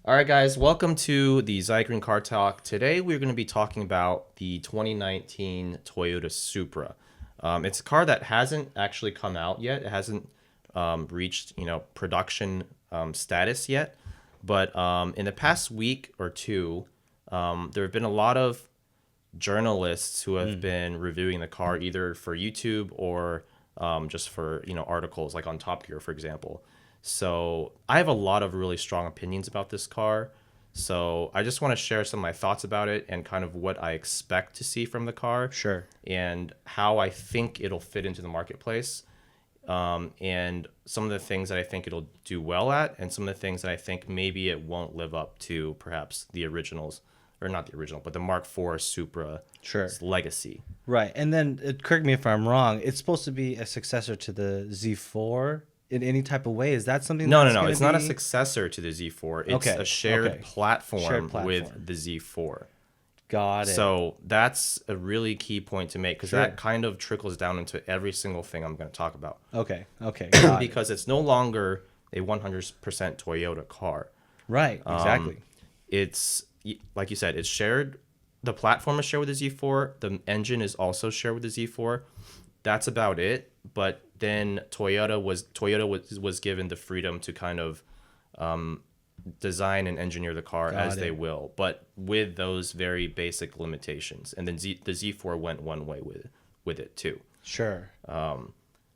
All right, guys, welcome to the Zygrene Car Talk. Today, we're going to be talking about the 2019 Toyota Supra. It's a car that hasn't actually come out yet. It hasn't reached, production status yet. But in the past week or two, there have been a lot of journalists who have been reviewing the car either for YouTube or just for, articles like on Top Gear, for example. So I have a lot of really strong opinions about this car. So I just want to share some of my thoughts about it and kind of what I expect to see from the car. Sure. And how I think it'll fit into the marketplace. And some of the things that I think it'll do well at, and some of the things that I think maybe it won't live up to perhaps the originals, or not the original, but the Mark IV Supra's legacy. Right. And then, correct me if I'm wrong, it's supposed to be a successor to the Z4 in any type of way. Is that something No. It's not a successor to the Z4. It's a shared platform Shared platform with the Z4. Got it. So that's a really key point to make because Sure. that kind of trickles down into every single thing I'm going to talk about. Okay. Got Because it's no longer a 100% Toyota car. Right. Exactly. It's, like you said, it's shared. The platform is shared with the Z4. The engine is also shared with the Z4. That's about it. But then Toyota was given the freedom to kind of design and engineer the car as they will, but with those very basic limitations. And then the Z4 went one way with it too. Sure.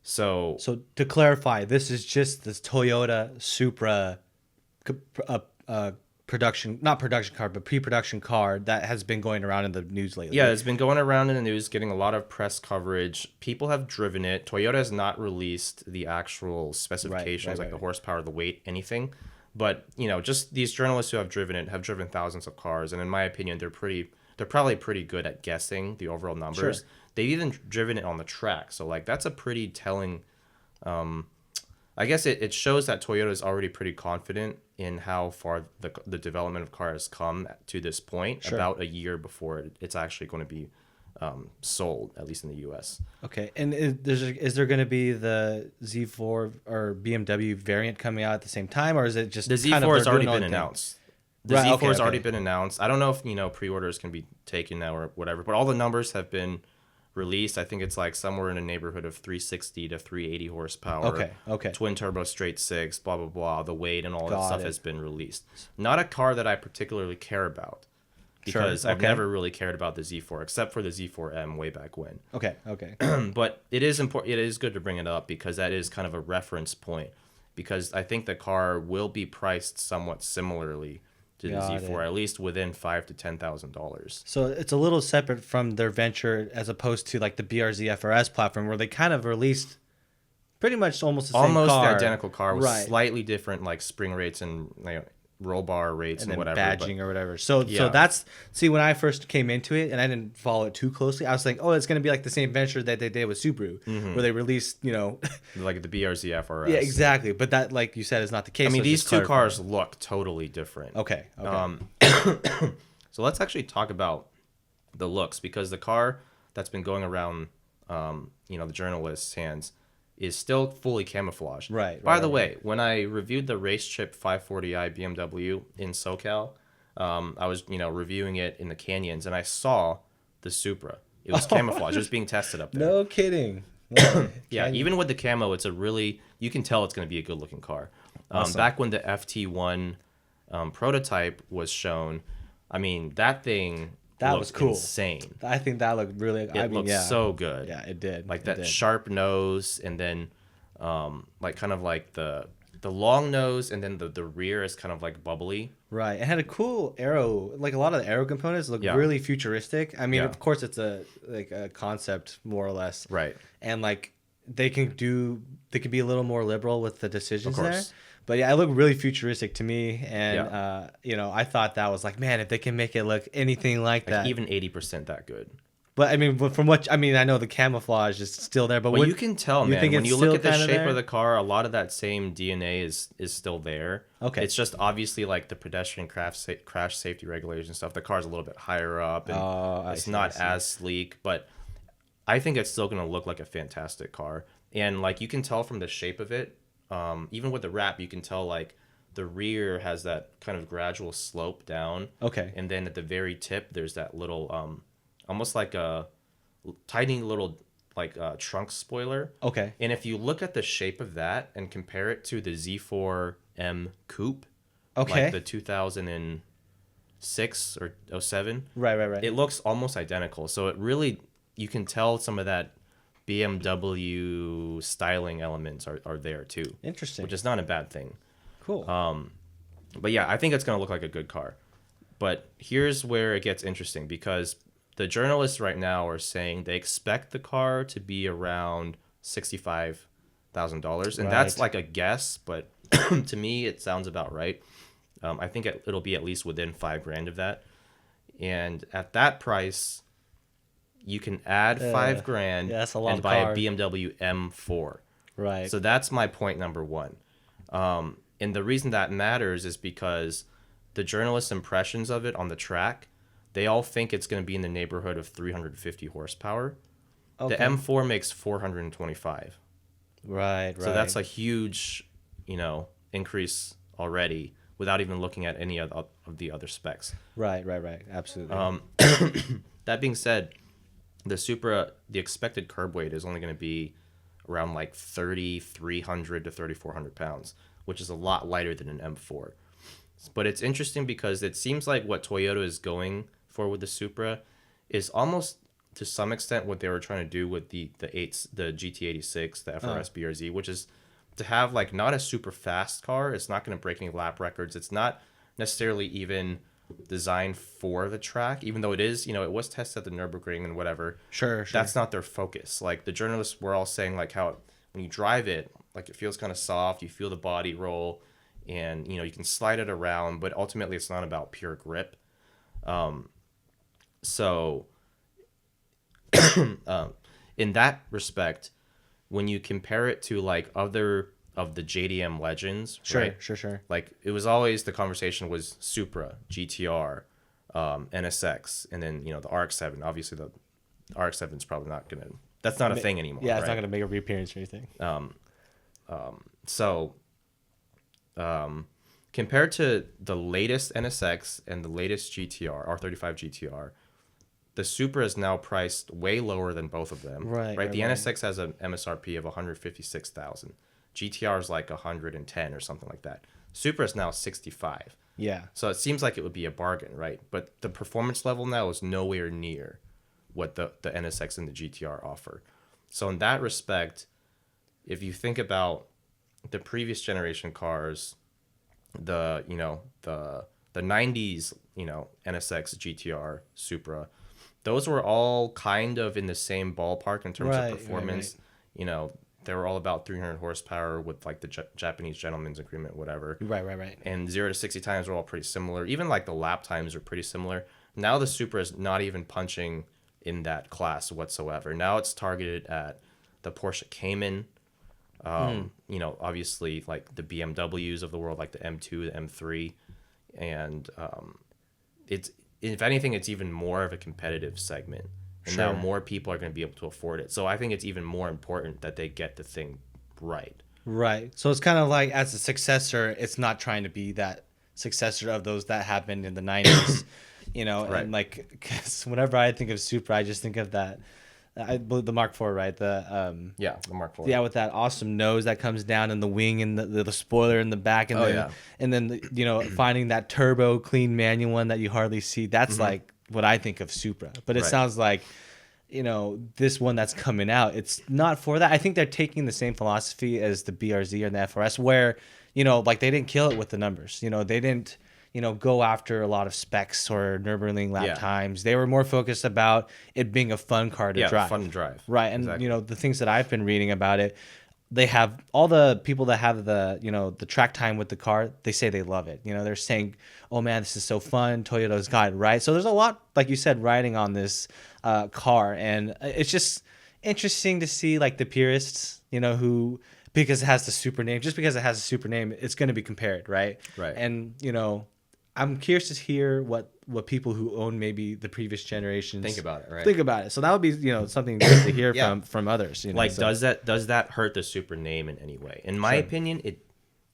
So to clarify, this is just this Toyota Supra not production car, but pre-production car that has been going around in the news lately. yeah, it's been going around in the news, getting a lot of press coverage. People have driven it. Toyota has not released the actual specifications, like the horsepower, the weight, anything. But, just these journalists who have driven it have driven thousands of cars. And in my opinion, they're probably pretty good at guessing the overall numbers. Sure. They've even driven it on the track. So, that's a pretty telling... I guess it shows that Toyota is already pretty confident in how far the development of cars has come to this point, about a year before it's actually going to be sold, at least in the U.S. Okay. And is there going to be the Z4 or BMW variant coming out at the same time, or is it just the Z4 has already been announced? The Z4 has already been announced. I don't know if pre-orders can be taken now or whatever, but all the numbers have been released. I think it's like somewhere in a neighborhood of 360 to 380 horsepower. Okay. Twin turbo straight six, blah blah blah. The weight and all that stuff has been released. Not a car that I particularly care about because I've never really cared about the Z4 except for the Z4M way back when. Okay. But it is important. It is good to bring it up because that is kind of a reference point. Because I think the car will be priced somewhat similarly to the Z4, at least within $5,000 to $10,000. So it's a little separate from their venture as opposed to like the BRZ FRS platform where they kind of released pretty much almost the same car. Almost the identical car with slightly different like spring rates and roll bar rates and whatever. Badging or whatever. So that's, see, when I first came into it and I didn't follow it too closely, I was like, oh, it's going to be like the same venture that they did with Subaru where they released, like the BRZ FRS. Yeah, exactly. But that, like you said, is not the case. I mean, so these two cars look totally different. Okay. So let's actually talk about the looks because the car that's been going around, the journalists' hands is still fully camouflaged. By the way, when I reviewed the Race Chip 540i BMW in SoCal, I was, reviewing it in the canyons and I saw the Supra. It was camouflaged. It was being tested up there. No kidding. Yeah, even with the camo, you can tell it's going to be a good looking car. Awesome. Back when the FT1 prototype was shown, I mean, that thing was cool. Insane. I think that looked really. It looked so good. Yeah, it did. Like that sharp nose, and then, kind of like the long nose, and then the rear is kind of like bubbly. Right. It had a cool aero. Like a lot of the aero components look really futuristic. I mean, of course, it's a concept more or less. Right. And like they can be a little more liberal with the decisions there. But yeah, it looked really futuristic to me, and I thought that was like, man, if they can make it look anything like that, even 80% that good. But I mean, I know the camouflage is still there, but you can tell, man. When you look at the shape of the car, a lot of that same DNA is still there. Okay, it's just obviously like the pedestrian crash safety regulation stuff. The car's a little bit higher up, and it's not as sleek, but I think it's still going to look like a fantastic car. And like you can tell from the shape of it. Even with the wrap, you can tell like the rear has that kind of gradual slope down. Okay. And then at the very tip, there's that little, almost like a tiny little like trunk spoiler. Okay. And if you look at the shape of that and compare it to the Z4M Coupe, Okay. like the 2006 or '07, Right. it looks almost identical. So it really, you can tell some of that BMW styling elements are there too. Interesting. Which is not a bad thing. Cool. But yeah, I think it's going to look like a good car. But here's where it gets interesting, because the journalists right now are saying they expect the car to be around $65,000. And that's like a guess, but to me, it sounds about right. I think it'll be at least within $5,000 of that. And at that price, you can add $5,000 that's a lot and of buy car. a BMW M4. Right. So that's my point number one. And the reason that matters is because the journalists' impressions of it on the track, they all think it's going to be in the neighborhood of 350 horsepower. Okay. The M4 makes 425. Right. So that's a huge, increase already without even looking at any of the other specs. Right. Absolutely. That being said, the Supra, the expected curb weight is only going to be around like 3,300 to 3,400 pounds, which is a lot lighter than an M4. But it's interesting because it seems like what Toyota is going for with the Supra is almost to some extent what they were trying to do with the GT86, the FRS BRZ, which is to have like not a super fast car. It's not going to break any lap records. It's not necessarily even designed for the track, even though it is, it was tested at the Nürburgring and whatever. Sure. That's not their focus. Like the journalists were all saying like how when you drive it, like it feels kind of soft, you feel the body roll, and you can slide it around, but ultimately it's not about pure grip. So in that respect, when you compare it to like other of the JDM legends, Sure, right? sure. Like it was always, the conversation was Supra, GTR, NSX, and then the RX-7. Obviously, the RX-7 is probably not gonna. That's not a thing anymore. Yeah, it's right? not gonna make a reappearance or anything. So, compared to the latest NSX and the latest GTR, R35 GTR, the Supra is now priced way lower than both of them. Right. The NSX has an MSRP of 156,000. GTR is like 110 or something like that. Supra is now 65. Yeah. So it seems like it would be a bargain, right? But the performance level now is nowhere near what the NSX and the GTR offer. So in that respect, if you think about the previous generation cars, the 90s, NSX, GTR, Supra, those were all kind of in the same ballpark in terms of performance. Right. They were all about 300 horsepower with like the Japanese gentleman's agreement, whatever. Right. And 0 to 60 times were all pretty similar. Even like the lap times are pretty similar. Now the Supra is not even punching in that class whatsoever. Now it's targeted at the Porsche Cayman. Obviously like the BMWs of the world, like the M2, the M3, and it's, if anything, it's even more of a competitive segment. And now more people are going to be able to afford it. So I think it's even more important that they get the thing right. Right. So it's kind of like as a successor, it's not trying to be that successor of those that happened in the 90s, Right. And like, cause whenever I think of Supra, I just think of that, I believe the Mark IV, right? The Mark IV. Yeah, with that awesome nose that comes down and the wing and the spoiler in the back, and then finding that turbo clean manual one that you hardly see. That's like what I think of Supra. But it sounds like this one that's coming out, it's not for that. I think they're taking the same philosophy as the BRZ or the FRS, where like they didn't kill it with the numbers. They didn't go after a lot of specs or Nürburgring lap times. They were more focused about it being a fun car to drive. Fun to drive. Right. And, the things that I've been reading about it, they have all the people that have the, the track time with the car, they say they love it. They're saying, oh man, this is so fun. Toyota's got it, right? So there's a lot, like you said, riding on this car. And it's just interesting to see like the purists, who, because it has the super name, just because it has a super name, it's going to be compared, right? Right. And, I'm curious to hear what people who own maybe the previous generations think about it, right? Think about it. So that would be something good to hear from others. Does that hurt the Supra name in any way? In my opinion,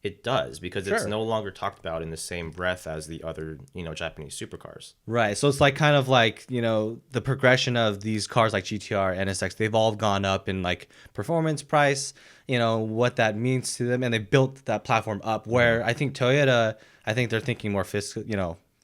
it does, because it's no longer talked about in the same breath as the other, Japanese supercars. Right. So it's like kind of like, the progression of these cars like GTR, NSX, they've all gone up in like performance, price, what that means to them. And they built that platform up where I think Toyota, they're thinking more fiscal,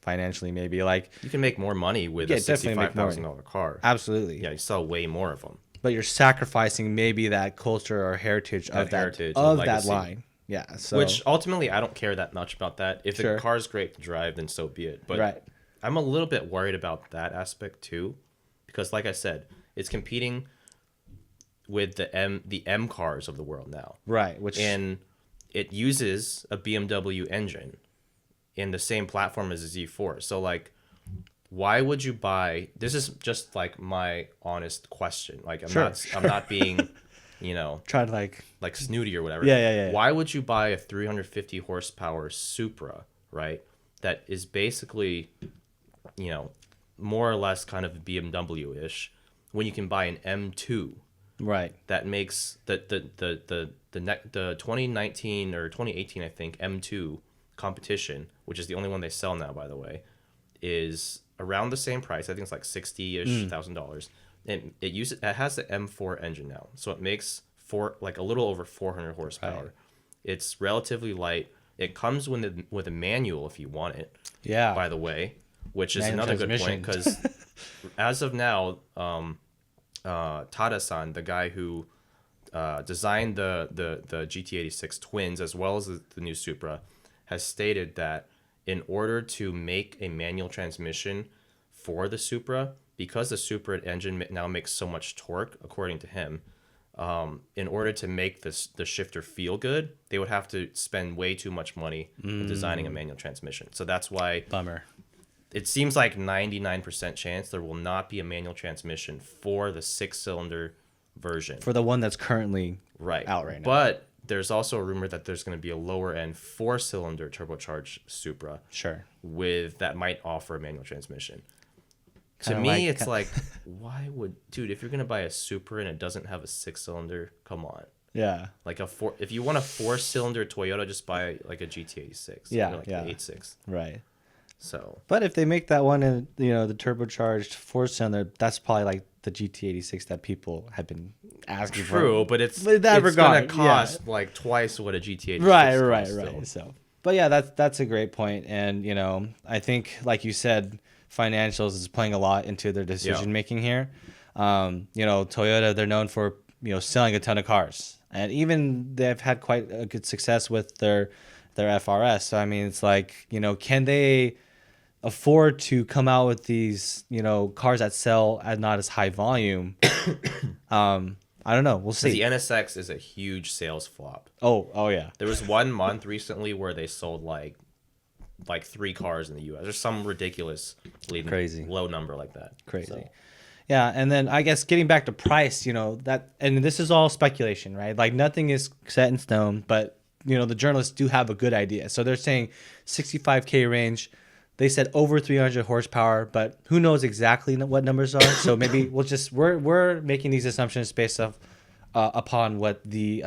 financially maybe. Like you can make more money with a $65,000 car. Absolutely. Yeah, you sell way more of them. But you're sacrificing maybe that culture or heritage of that line. Yeah. So which ultimately I don't care that much about that. If the car's great to drive, then so be it. But I'm a little bit worried about that aspect too, because like I said, it's competing with the M cars of the world now. Right. And it uses a BMW engine in the same platform as a Z4. So like, why would you buy? This is just like my honest question. Like I'm not being try to like snooty or whatever. Yeah. Why would you buy a 350 horsepower Supra, right? That is basically, more or less kind of BMW-ish, when you can buy an M2, right? That makes the 2019 or 2018, I think, M2 competition, which is the only one they sell now, by the way, is around the same price. I think it's like $60,000. And it has the M4 engine now, so it makes a little over 400 horsepower. Right. It's relatively light. It comes with a manual if you want it. Yeah. By the way, which is another good point, because as of now, Tada-san, the guy who designed the GT86 twins as well as the new Supra, has stated that in order to make a manual transmission for the Supra, because the Supra engine now makes so much torque, according to him, in order to make the shifter feel good, they would have to spend way too much money designing a manual transmission. So that's why bummer. It seems like 99% chance there will not be a manual transmission for the 6-cylinder version. For the one that's currently out right now. But there's also a rumor that there's going to be a lower end 4-cylinder turbocharged Supra. Sure. That might offer a manual transmission. To me, it's like, why would, dude, if you're going to buy a Supra and it doesn't have a 6-cylinder, come on. Yeah. Like if you want a 4-cylinder Toyota, just buy like a GT86. Yeah. Like an 8.6. Right. So. But if they make that one in, the turbocharged 4-cylinder, that's probably like the GT86 that people have been asking for. True, but it's going to cost like twice what a GT86 Right. Still. So, but yeah, that's a great point. And, I think, like you said, financials is playing a lot into their decision making here. Toyota, they're known for selling a ton of cars, and even they've had quite a good success with their FRS. So I mean, it's like, can they afford to come out with these cars that sell at not as high volume? I don't know. We'll see. The NSX is a huge sales flop. Oh yeah. There was 1 month recently where they sold like 3 cars in the U.S. There's some ridiculous crazy low number like that. Crazy. So. Yeah, and then I guess getting back to price, that, and this is all speculation, right? Like nothing is set in stone, but the journalists do have a good idea. So they're saying 65K range. They said over 300 horsepower, but who knows exactly what numbers are. So maybe we're making these assumptions based off upon what the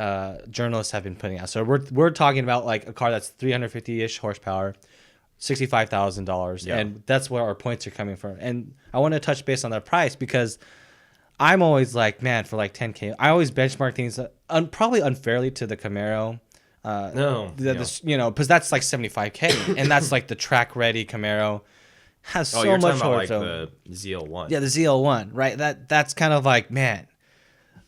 journalists have been putting out. So we're talking about like a car that's 350-ish horsepower, $65,000, and that's where our points are coming from. And I want to touch base on that price, because I'm always like, man, for like 10K, I always benchmark things probably unfairly to the Camaro. Because that's like 75K, and that's like the track ready Camaro. Has so you're much talking about like the ZL1. Yeah, the ZL1, right? That's kind of like, man,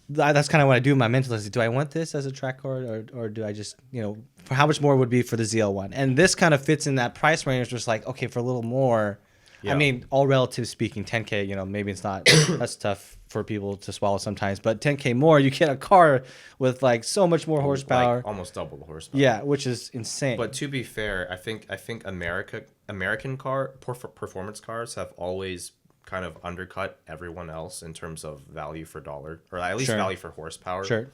that's kind of what I do in my mental is, do I want this as a track car, or do I just, for how much more would be for the ZL1? And this kind of fits in that price range, just like, okay, for a little more. Yeah. I mean, all relative speaking, 10K, maybe it's not, that's tough for people to swallow sometimes, but 10K more, you get a car with like so much more horsepower. Like almost double the horsepower. Yeah, which is insane. But to be fair, I think American performance cars have always kind of undercut everyone else in terms of value for dollar, or at least value for horsepower. Sure.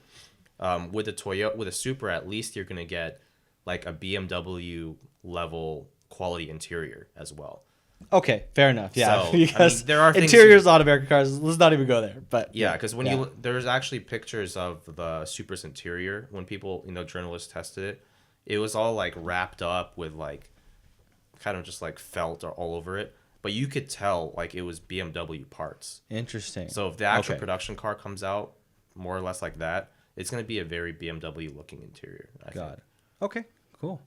With a Supra, at least you're gonna get like a BMW level quality interior as well. Okay, fair enough. Yeah, so, because there are interiors on American cars. Let's not even go there. But yeah, because there's actually pictures of the Supra's interior when people, journalists tested it. it was all like wrapped up with like kind of just like felt all over it. But you could tell like it was BMW parts. Interesting. So if the actual production car comes out more or less like that, it's going to be a very BMW looking interior. I think. Okay, cool.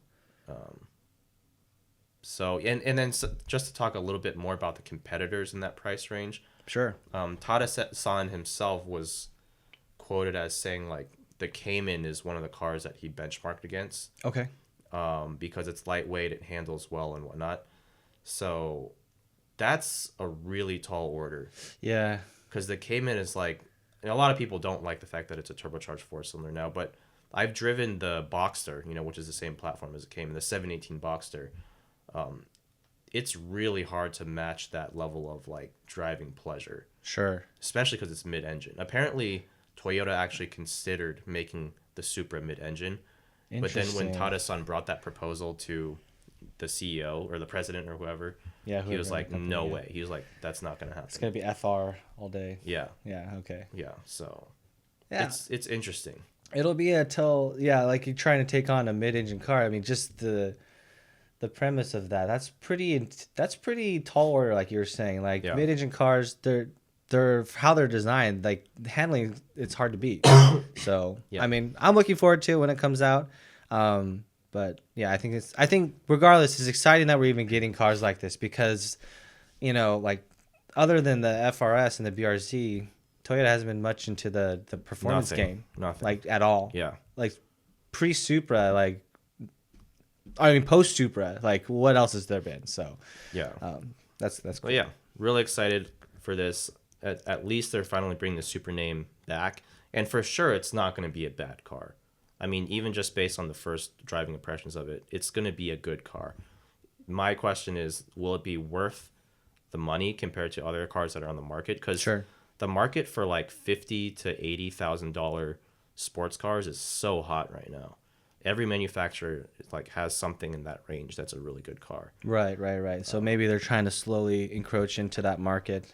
So and then just to talk a little bit more about the competitors in that price range. Sure. Tada-san himself was quoted as saying like the Cayman is one of the cars that he benchmarked against. Okay. Because it's lightweight, it handles well and whatnot. So that's a really tall order. Yeah. Because the Cayman is like, and a lot of people don't like the fact that it's a turbocharged 4-cylinder now, but I've driven the Boxster, which is the same platform as the Cayman, the 718 Boxster. It's really hard to match that level of like driving pleasure. Sure. Especially because it's mid-engine. Apparently, Toyota actually considered making the Supra mid-engine. But then when Tada-san brought that proposal to the CEO or the president or whoever, he was like, no way. He was like, that's not going to happen. It's going to be FR all day. Yeah. Yeah, okay. Yeah, so it's interesting. It'll be like you're trying to take on a mid-engine car. I mean, just the premise of that, that's pretty tall order, like you were saying. Like mid-engine cars, they're how they're designed, like handling, it's hard to beat. So I mean, I'm looking forward to it when it comes out. But yeah, I think regardless, it's exciting that we're even getting cars like this because, like other than the FRS and the BRZ, Toyota hasn't been much into the performance game. Nothing. Like at all. Yeah. Like pre-Supra, post-Supra, like what else has there been? So yeah, that's cool. Well, yeah, really excited for this. At least they're finally bringing the Supra name back, and for sure it's not going to be a bad car. I mean, even just based on the first driving impressions of it, it's going to be a good car. My question is, will it be worth the money compared to other cars that are on the market? Because the market for like $50,000 to $80,000 sports cars is so hot right now. Every manufacturer like has something in that range that's a really good car. Right. So maybe they're trying to slowly encroach into that market.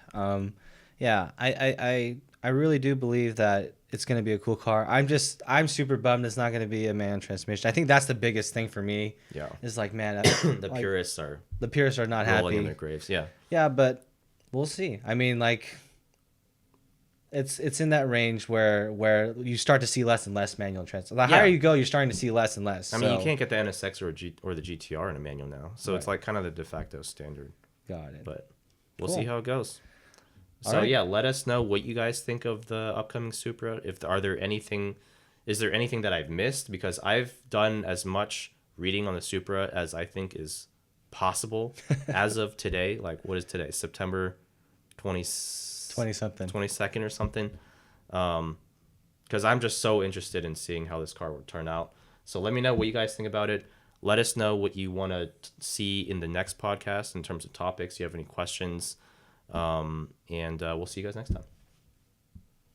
Yeah, I really do believe that it's going to be a cool car. I'm super bummed it's not going to be a manual transmission. I think that's the biggest thing for me. Yeah. Is like, man, the purists are not rolling happy in their graves. Yeah. Yeah, but we'll see. I mean, like, it's in that range where you start to see less and less manual transmission. The higher you go, you're starting to see less and less. I mean, you can't get the NSX or the GTR in a manual now, so it's like kind of the de facto standard. Got it. But we'll see how it goes. So yeah, let us know what you guys think of the upcoming Supra. Is there anything that I've missed? Because I've done as much reading on the Supra as I think is possible as of today. Like, what is today? September 20-something, 22nd or something. Because I'm just so interested in seeing how this car will turn out. So let me know what you guys think about it. Let us know what you want to see in the next podcast in terms of topics. If you have any questions. And we'll see you guys next time.